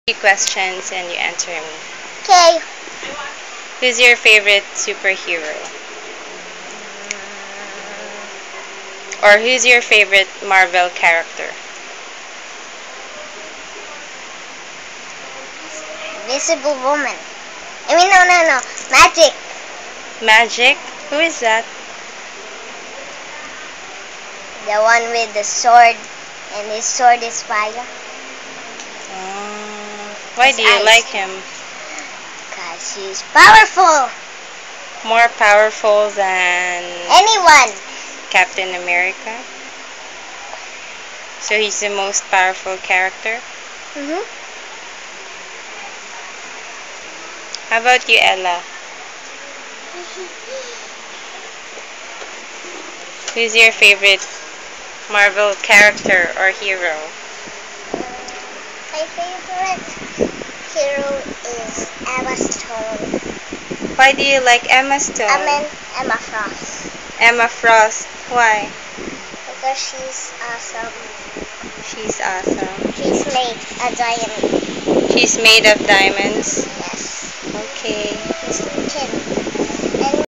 Few questions and you answer me. Okay. Who's your favorite superhero? Or who's your favorite Marvel character? Invisible Woman. No. Magic. Magic? Who is that? The one with the sword. And his sword is fire. Why His do you eyes. like him? Because he's powerful. More powerful than Anyone. Captain America? So he's the most powerful character? Mm-hmm. How about you, Ella? Who's your favorite Marvel character or hero? My favorite hero is Emma Stone. Why do you like Emma Stone? Emma Frost. Emma Frost. Why? Because she's awesome. She's awesome. She's made a diamond. She's made of diamonds. Yes. Okay. Miss Kim.